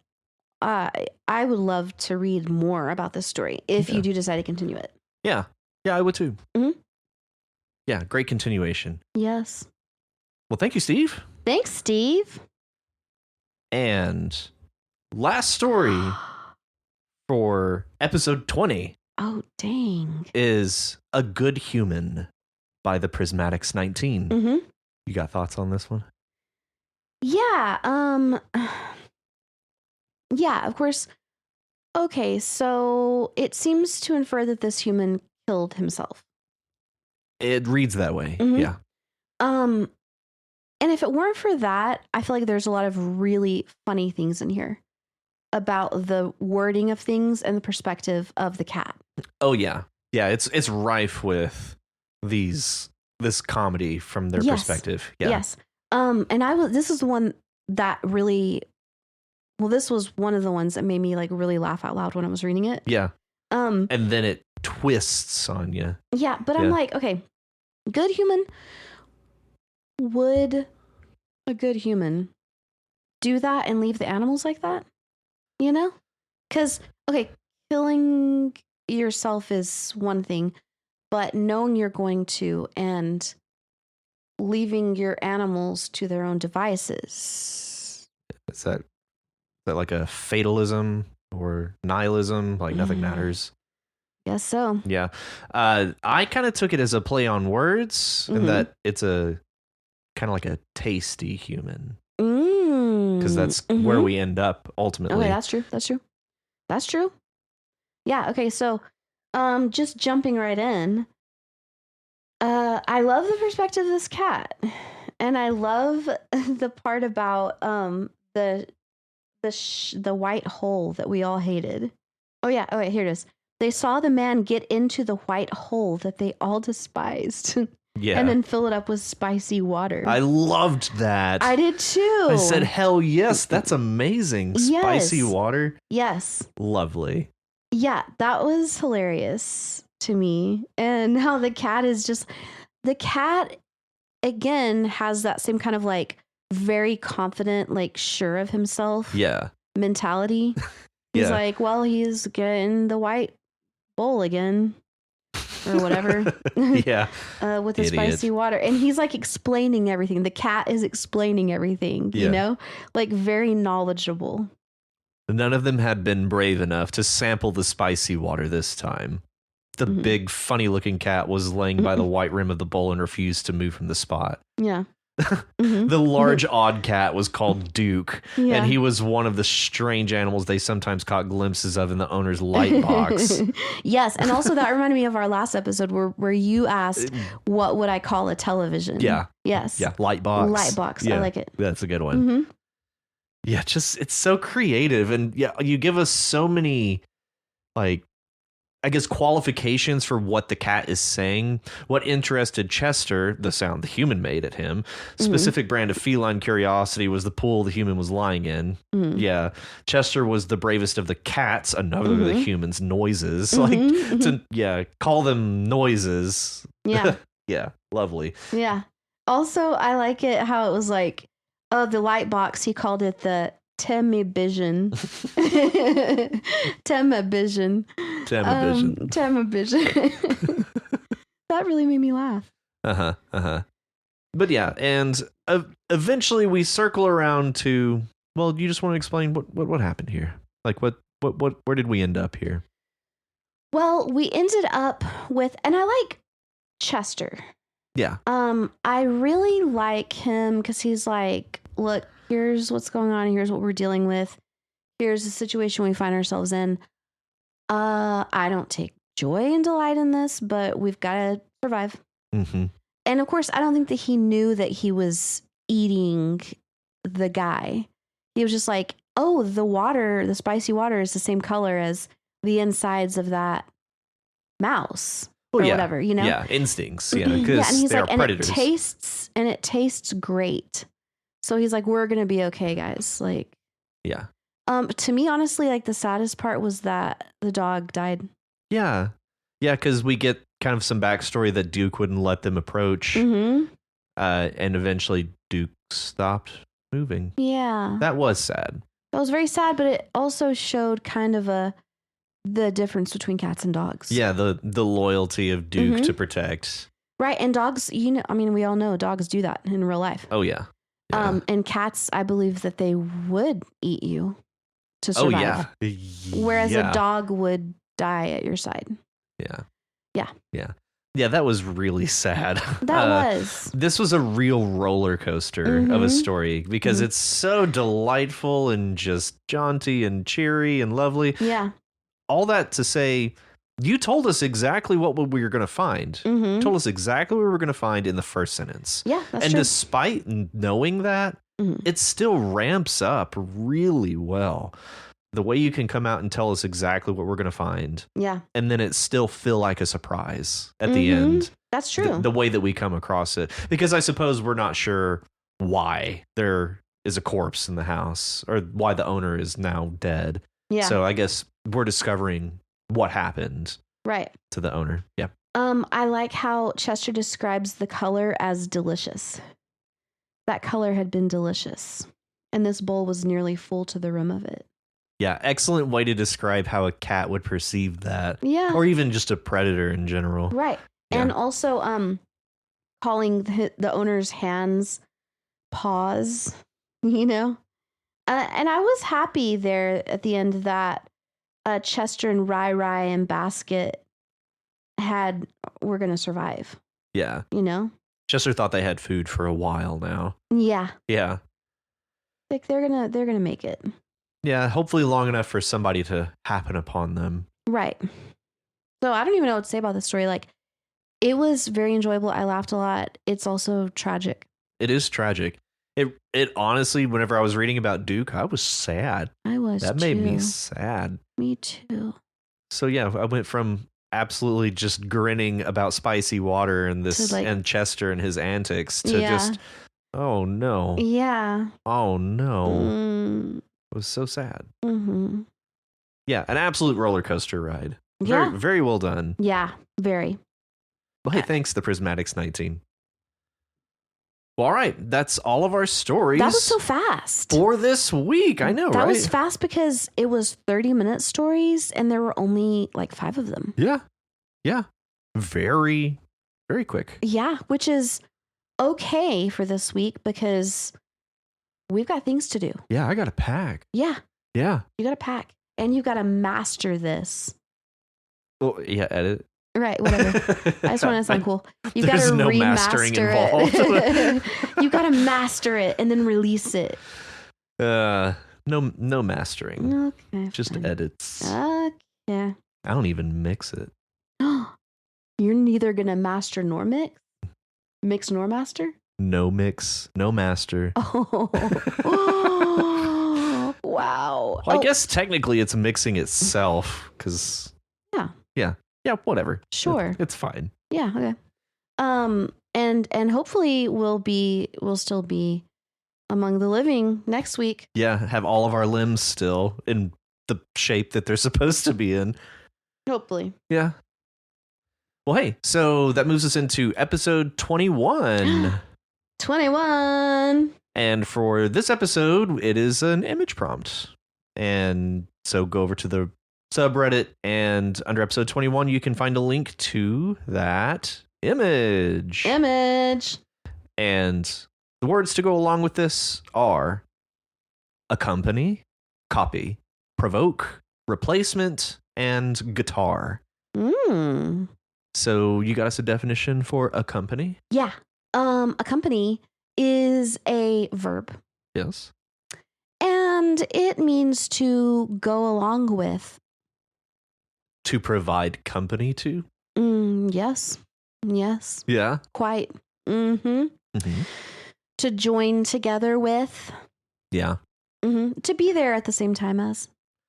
love to read more about this story if you do decide to continue it. Yeah. Yeah, I would too. Yeah, great continuation. Yes. Well, thank you, Steve. Thanks, Steve. And last story for episode 20. Oh, dang. Is A Good Human by the Prismatics 19. You got thoughts on this one? Yeah. Yeah, of course. Okay, so it seems to infer that this human killed himself. It reads that way. Yeah. And if it weren't for that, I feel like there's a lot of really funny things in here about the wording of things and the perspective of the cat. Oh yeah. Yeah, it's rife with this comedy from their perspective. Yeah. Yes. And this is the one that really, well, this was one of the ones that made me like really laugh out loud when I was reading it. Yeah. And then it twists on you. Yeah, but I'm like, okay, good human. Would a good human do that and leave the animals like that? You know? Because, okay, killing yourself is one thing, but knowing you're going to and leaving your animals to their own devices. Is that like a fatalism or nihilism? Like nothing matters? Guess so. Yeah. I kind of took it as a play on words, and that it's a kind of like a tasty human. Because that's where we end up ultimately. Okay, that's true. That's true. Yeah, okay, so just jumping right in. I love the perspective of this cat. And I love the part about the white hole that we all hated. Oh yeah, here it is. They saw the man get into the white hole that they all despised. Yeah. and then fill it up with spicy water. I loved that. I did too. I said, hell yes, that's amazing. Spicy Yes. water. Yes. Lovely. Yeah, that was hilarious to me. And how the cat is just, the cat again has that same kind of like very confident, like sure of himself Yeah. mentality. He's like, well, he's getting the white bowl again or whatever. Yeah. With the spicy water. And he's like explaining everything. The cat is explaining everything, you know, like very knowledgeable. None of them had been brave enough to sample the spicy water this time. The big, funny-looking cat was laying by the white rim of the bowl and refused to move from the spot. Yeah. The large, odd cat was called Duke, Yeah. and he was one of the strange animals they sometimes caught glimpses of in the owner's light box. Yes, and also that reminded me of our last episode where you asked, what would I call a television? Yeah. Yes. Yeah, light box. Light box. Yeah, I like it. That's a good one. Yeah, just it's so creative, and yeah, you give us so many, like, I guess, qualifications for what the cat is saying. What interested Chester, the sound the human made at him. Specific brand of feline curiosity was the pool the human was lying in. Yeah, Chester was the bravest of the cats. Another of the humans' noises. To call them noises. Yeah. Yeah, lovely. Yeah. Also, I like it how it was like, oh, the light box, he called it the Temivision. Temivision. Temivision. That really made me laugh. But yeah, and eventually we circle around to, well, you just want to explain what happened here? Like where did we end up here? Well, we ended up with, and I like Chester. Yeah. I really like him because he's like, look, here's what's going on. Here's what we're dealing with. Here's the situation we find ourselves in. I don't take joy and delight in this, but we've got to survive. And of course, I don't think that he knew that he was eating the guy. He was just like, oh, the spicy water is the same color as the insides of that mouse. Or whatever, you know? Yeah, instincts. Yeah, because they're predators. And it tastes great. So he's like, we're gonna be okay, guys. Like, yeah. To me, honestly, like the saddest part was that the dog died. Yeah, because we get kind of some backstory that Duke wouldn't let them approach, and eventually Duke stopped moving. Yeah, that was sad. That was very sad, but it also showed kind of the difference between cats and dogs. Yeah, the loyalty of Duke to protect. Right, and dogs, you know, I mean, we all know dogs do that in real life. Oh yeah. And cats, I believe that they would eat you to survive. Oh yeah. Whereas a dog would die at your side. Yeah. Yeah. Yeah. Yeah, that was really sad. That was. This was a real roller coaster of a story because it's so delightful and just jaunty and cheery and lovely. Yeah. All that to say, you told us exactly what we were going to find. You told us exactly what we were going to find in the first sentence. Yeah, that's and true. Despite knowing that, it still ramps up really well. The way you can come out and tell us exactly what we're going to find. Yeah. And then it still feel like a surprise at the end. That's true. The way that we come across it. Because I suppose we're not sure why there is a corpse in the house or why the owner is now dead. Yeah. So I guess we're discovering what happened to the owner. Yeah. I like how Chester describes the color as delicious. That color had been delicious. And this bowl was nearly full to the rim of it. Yeah, excellent way to describe how a cat would perceive that. Yeah. Or even just a predator in general. Right. Yeah. And also calling the owner's hands paws, you know? And I was happy there at the end that Chester and Rai and Basket were going to survive. Yeah. You know? Chester thought they had food for a while now. Yeah. Yeah. Like they're gonna make it. Yeah, hopefully long enough for somebody to happen upon them. Right. So I don't even know what to say about this story. Like, it was very enjoyable. I laughed a lot. It's also tragic. It is tragic. It honestly, whenever I was reading about Duke, I was sad. I was That too. made me sad. Me too. So yeah, I went from absolutely just grinning about spicy water and this and Chester and his antics to just, oh no. Yeah. Oh no. It was so sad. Mm-hmm. Yeah, an absolute roller coaster ride. Yeah. Very, very well done. Yeah, very. Well, hey, thanks, the Prismatics 19. Well, all right, that's all of our stories. That was so fast. For this week, I know, that right? That was fast because it was 30-minute stories and there were only like 5 of them. Yeah. Yeah. Very, very quick. Yeah, which is okay for this week because we've got things to do. Yeah, I got to pack. Yeah. Yeah. You got to pack. And you got to master this. Oh, yeah, edit. Right, whatever. I just want to sound cool. You got to no remaster mastering involved. it. You got to master it and then release it. No mastering. Okay. Just fine. edits. Yeah. I don't even mix it. You're neither gonna master nor mix. Mix nor master. No mix, no master. Oh. Wow. Well, I guess technically it's mixing itself because. Yeah, whatever. Sure. It's fine. Yeah, okay. And hopefully we'll still be among the living next week. Yeah, have all of our limbs still in the shape that they're supposed to be in. Hopefully. Yeah. Well, hey, so that moves us into episode 21. 21. And for this episode, it is an image prompt. And so go over to the subreddit, and under episode 21 you can find a link to that image. And the words to go along with this are accompany, copy, provoke, replacement, and guitar. So you got us a definition for accompany? Yeah. Accompany is a verb. Yes. And it means to go along with. To provide company to? Yes. Yes. Yeah. Quite. Mm-hmm. To join together with. Yeah. To be there at the same time as.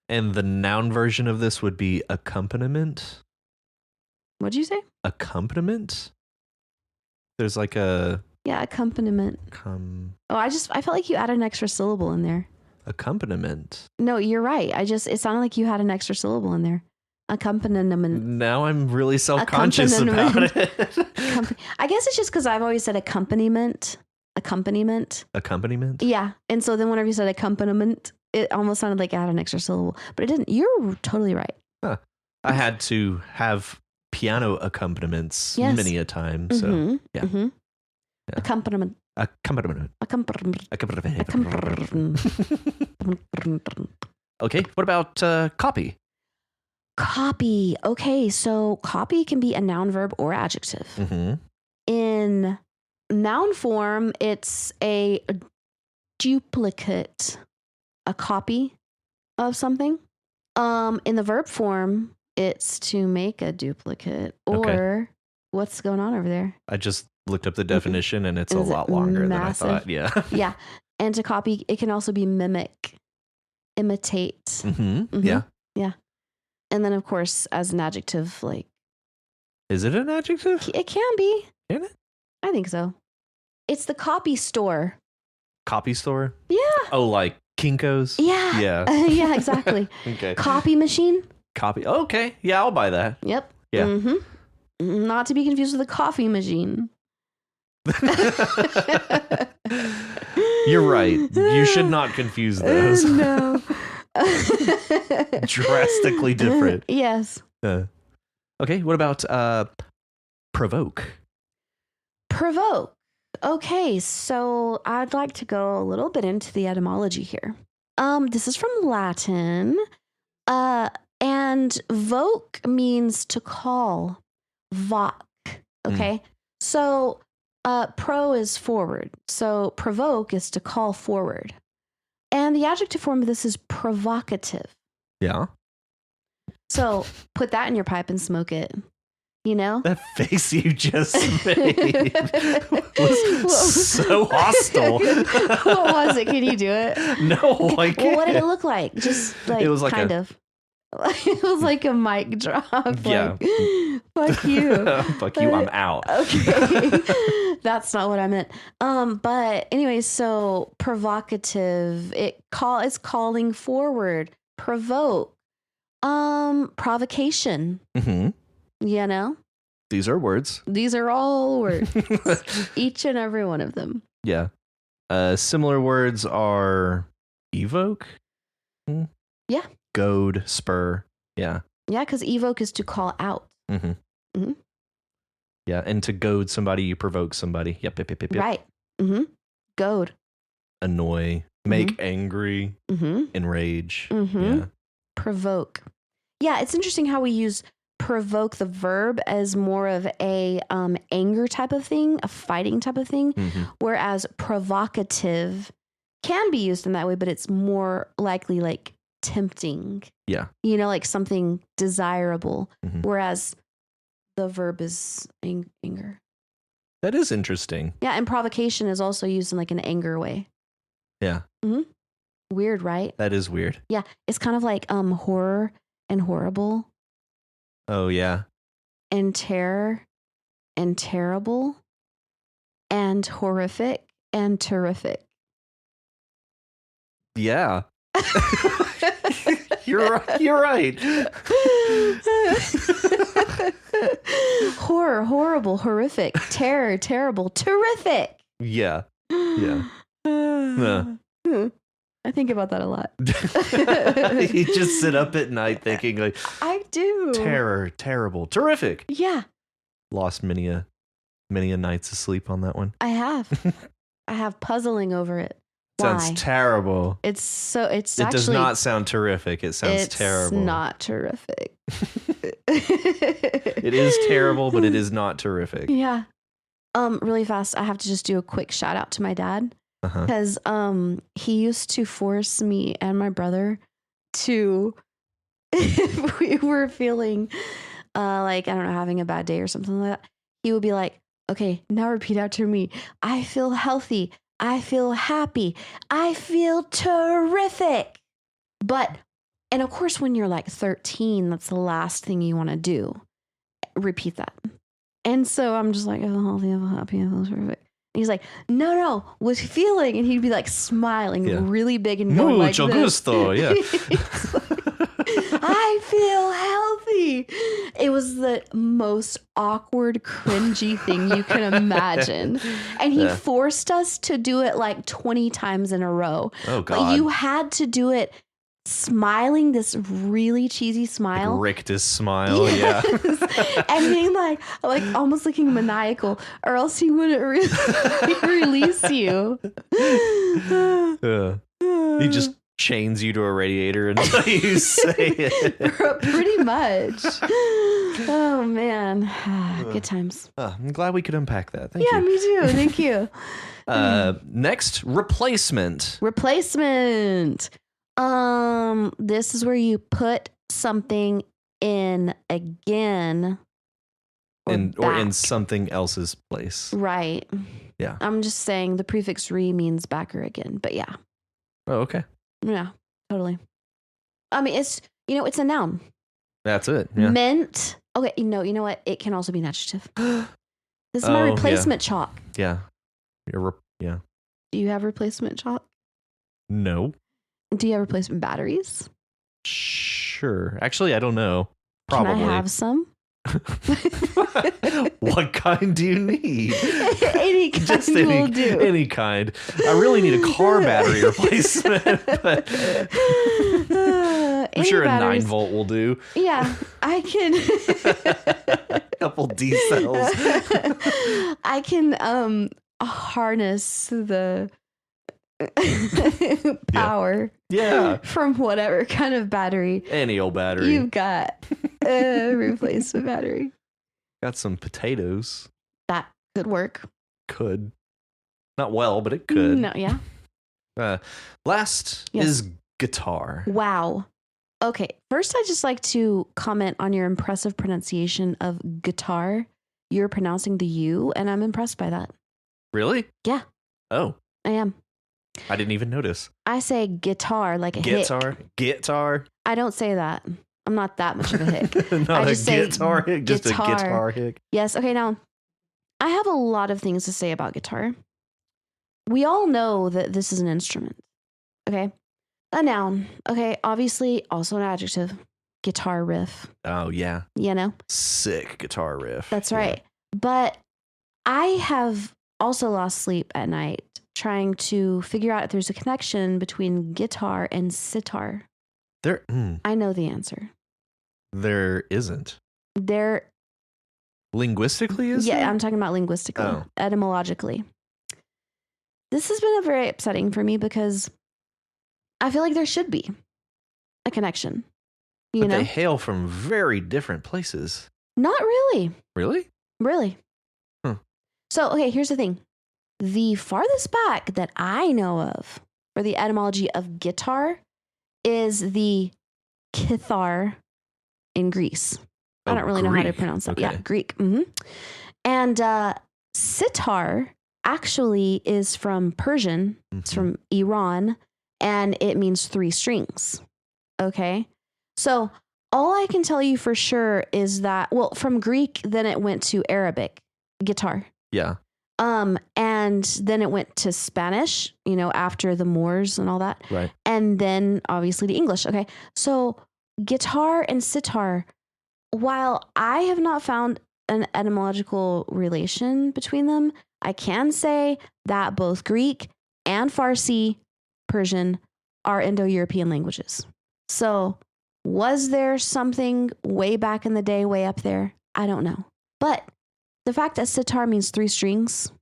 And the noun version of this would be accompaniment. What'd you say? Accompaniment? There's like a... Yeah, accompaniment. I felt like you added an extra syllable in there. Accompaniment. No, you're right. It sounded like you had an extra syllable in there. Accompaniment. Now I'm really self-conscious about it. I guess it's just because I've always said accompaniment. Accompaniment. Yeah. And so then whenever you said accompaniment, it almost sounded like I had an extra syllable. But it didn't. You're totally right. Huh. I had to have piano accompaniments many a time. So, yeah. Accompaniment. Okay, what about copy? Copy. Okay, so copy can be a noun, verb, or adjective. In noun form, it's a duplicate, a copy of something. In the verb form, it's to make a duplicate. Or what's going on over there? I just looked up the definition and it's a lot longer than I thought. Yeah. Yeah. And to copy, it can also be mimic, imitate. Yeah. Yeah. And then, of course, as an adjective, like... Is it an adjective? It can be. Can it? I think so. It's the copy store. Copy store? Yeah. Oh, like Kinko's? Yeah. Yeah. Yeah, exactly. Okay. Copy machine? Copy. Okay. Yeah, I'll buy that. Yep. Yeah. Not to be confused with a coffee machine. You're right. You should not confuse those. No. Drastically different. Yes. Okay, what about provoke? Provoke. Okay, so I'd like to go a little bit into the etymology here. This is from Latin. And voke means to call. Voc. Okay. So pro is forward. So provoke is to call forward. And the adjective form of this is provocative. Yeah. So put that in your pipe and smoke it. You know? That face you just made was so hostile. What was it? Can you do it? No, I can't. Well, what did it look like? Just like, it was like kind of. It was like a mic drop. Yeah. Like, fuck you. Fuck you, I'm out. Okay. That's not what I meant. But anyway, so provocative. It's calling forward. Provoke. Provocation. Mm-hmm. You know? These are words. These are all words. Each and every one of them. Yeah. Similar words are evoke. Yeah. Goad, spur. Yeah. Yeah, because evoke is to call out. Mm-hmm. Mm-hmm. Yeah, and to goad somebody, you provoke somebody. Yep. Right. Mm-hmm. Goad. Annoy. Make angry. Mm-hmm. Enrage. Mm-hmm. Yeah. Provoke. Yeah, it's interesting how we use provoke the verb as more of a anger type of thing, a fighting type of thing, whereas provocative can be used in that way, but it's more likely like tempting. Yeah. You know, like something desirable, whereas the verb is anger. That is interesting. Yeah, and provocation is also used in like an anger way. Yeah. Mm-hmm. Weird, right? That is weird. Yeah, it's kind of like horror and horrible. Oh, yeah. And terror and terrible and horrific and terrific. Yeah. You're right. You're right. Horror, horrible, horrific, terror, terrible, terrific. Yeah. Yeah. I think about that a lot. You just sit up at night thinking like, I do. Terror, terrible, terrific. Yeah. Lost many a nights of sleep on that one. I have. I have puzzling over it. Sounds terrible. It does not sound terrific. It sounds terrible. It's not terrific. It is terrible, but it is not terrific. Yeah. Really fast, I have to just do a quick shout out to my dad. Because he used to force me and my brother to, if we were feeling like, I don't know, having a bad day or something like that, he would be like, okay, now repeat after me. I feel healthy. I feel happy. I feel terrific. And of course, when you're like 13, that's the last thing you want to do. Repeat that. And so I'm just like, I feel healthy, I feel happy, I feel terrific. And he's like, no, with feeling. And he'd be like smiling really big and going Mucho like this. gusto, yeah. I feel healthy. It was the most awkward, cringy thing you can imagine. And he forced us to do it like 20 times in a row. Oh, God. But you had to do it smiling, this really cheesy smile. Like rictus smile, yes. Yeah. And being like almost looking maniacal, or else he wouldn't release you. He just chains you to a radiator until you say it. Pretty much. Oh, man. Good times. I'm glad we could unpack that. Thank you. Yeah, me too. Thank you. Next, replacement. Replacement. This is where you put something in again. Or in something else's place. Right. Yeah. I'm just saying the prefix re means back or again, but yeah. Oh, okay. Yeah, totally. I mean, it's a noun. That's it. Yeah. Meant. Okay, you know what? It can also be an adjective. This is my replacement chalk. Yeah. Yeah. Do you have replacement chalk? No. Do you have replacement batteries? Sure. Actually, I don't know. Probably. Can I have some? What kind do you need? Any kind will do. Any kind. I really need a car battery replacement. But I'm sure batteries. A 9-volt will do. Yeah, I can. A couple D cells. I can harness the power. Yeah. From whatever kind of battery. Any old battery. You've got a replacement battery. Got some potatoes. That could work. Could. Not well, but it could. No, yeah. Last is guitar. Wow. Okay. First, I'd just like to comment on your impressive pronunciation of guitar. You're pronouncing the U, and I'm impressed by that. Really? Yeah. Oh. I am. I didn't even notice. I say guitar like a guitar. hick. Guitar. I don't say that. I'm not that much of a hick. Not I a just say guitar hick, just a guitar. guitar hick. Yes. Okay. Now, I have a lot of things to say about guitar. We all know that this is an instrument. Okay. A noun. Okay. Obviously, also an adjective. Guitar riff. Oh, yeah. You know? Sick guitar riff. That's right. But I have also lost sleep at night trying to figure out if there's a connection between guitar and sitar. I know the answer. There isn't. There. Linguistically, is there? Yeah, I'm talking about linguistically, etymologically. This has been very upsetting for me because I feel like there should be a connection. You But know? they hail from very different places. Not really. Really? Really. Huh. So, okay, here's the thing. The farthest back that I know of for the etymology of guitar is the kithar in Greece. I don't really know how to pronounce that. Okay. Yeah, Greek. And sitar actually is from Persian. It's from Iran, and it means 3 strings. Okay. So all I can tell you for sure is that, well, from Greek, then it went to Arabic, guitar. Yeah. And then it went to Spanish, you know, after the Moors and all that. Right. And then obviously to English. Okay. So guitar and sitar, while I have not found an etymological relation between them, I can say that both Greek and Farsi, Persian are Indo-European languages. So was there something way back in the day, way up there? I don't know. But the fact that sitar means 3 strings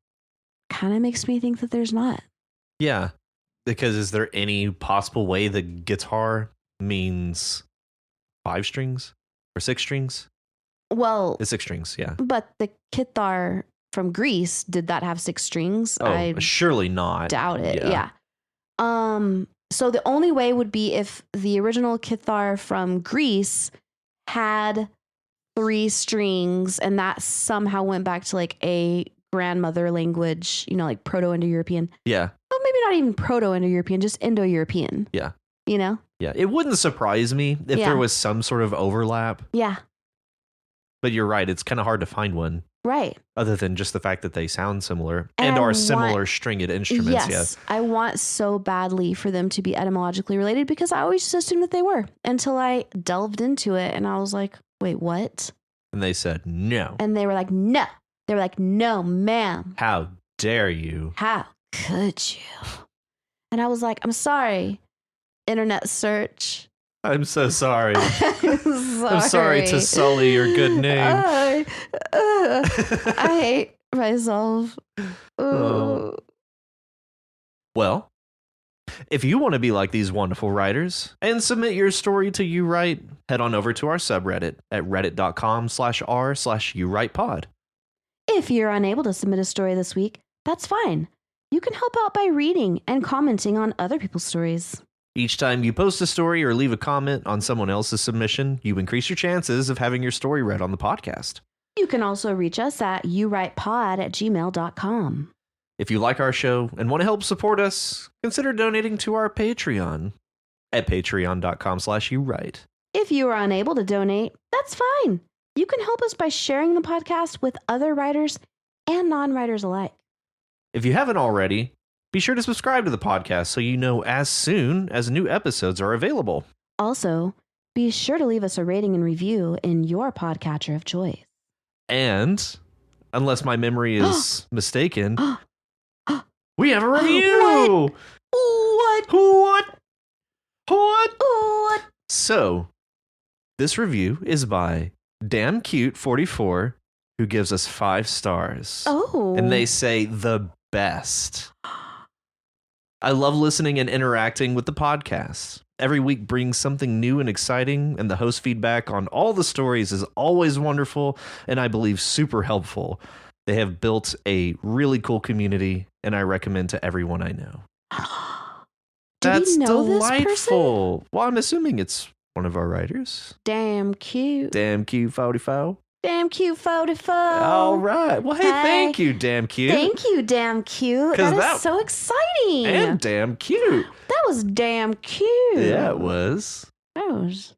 kind of makes me think that there's not. Yeah. Because is there any possible way that guitar means 5 strings or 6 strings? Well, It's 6 strings, yeah. but the kithar from Greece, did that have 6 strings? Oh, I surely not. doubt it. Yeah. So the only way would be if the original kithar from Greece had 3 strings and that somehow went back to like a grandmother language, you know, like Proto-Indo-European. Yeah. Well, maybe not even Proto-Indo-European, just Indo-European. Yeah. You know? Yeah. It wouldn't surprise me if Yeah. there was some sort of overlap. Yeah. But you're right. It's kind of hard to find one. Right. Other than just the fact that they sound similar And and I are want- similar stringed instruments. Yes. I want so badly for them to be etymologically related because I always just assumed that they were until I delved into it and I was like, wait, what? And they said, no. And they were like, no. They were like, no, ma'am. How dare you? How could you? And I was like, I'm sorry, internet search. I'm so sorry. I'm sorry to sully your good name. I hate myself. Oh. Well, if you want to be like these wonderful writers and submit your story to You Write, head on over to our subreddit at reddit.com/r/YouWritePod. If you're unable to submit a story this week, that's fine. You can help out by reading and commenting on other people's stories. Each time you post a story or leave a comment on someone else's submission, you increase your chances of having your story read on the podcast. You can also reach us at youwritepod@gmail.com. If you like our show and want to help support us, consider donating to our Patreon at patreon.com/YouWrite. If you are unable to donate, that's fine. You can help us by sharing the podcast with other writers and non-writers alike. If you haven't already, be sure to subscribe to the podcast so you know as soon as new episodes are available. Also, be sure to leave us a rating and review in your podcatcher of choice. And, unless my memory is mistaken, we have a review! What? So, this review is by Damn Cute 44, who gives us 5 stars. Oh. And they say the best. I love listening and interacting with the podcast. Every week brings something new and exciting, and the host feedback on all the stories is always wonderful and I believe super helpful. They have built a really cool community, and I recommend to everyone I know. Do That's we know delightful. this person? Well, I'm assuming it's one of our writers. Damn cute. Damn cute 44. Damn cute 44. All right. Well, hey, thank you, damn cute. Thank you, damn cute. 'Cause That is so exciting. And damn cute. That was damn cute. Yeah, it was. That was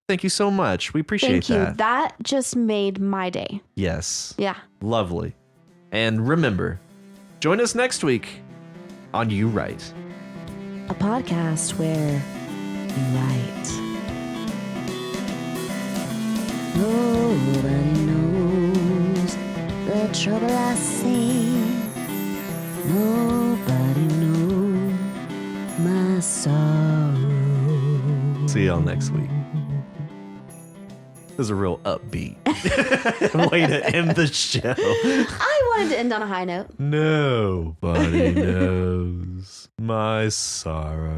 Thank you so much. We appreciate Thank you. that. That just made my day. Yes. Yeah. Lovely. And remember, join us next week on You Right. A podcast where you write. Nobody knows the trouble I see. Nobody knows my sorrow. See y'all next week. This is a real upbeat way to end the show. I wanted to end on a high note. Nobody knows my sorrow.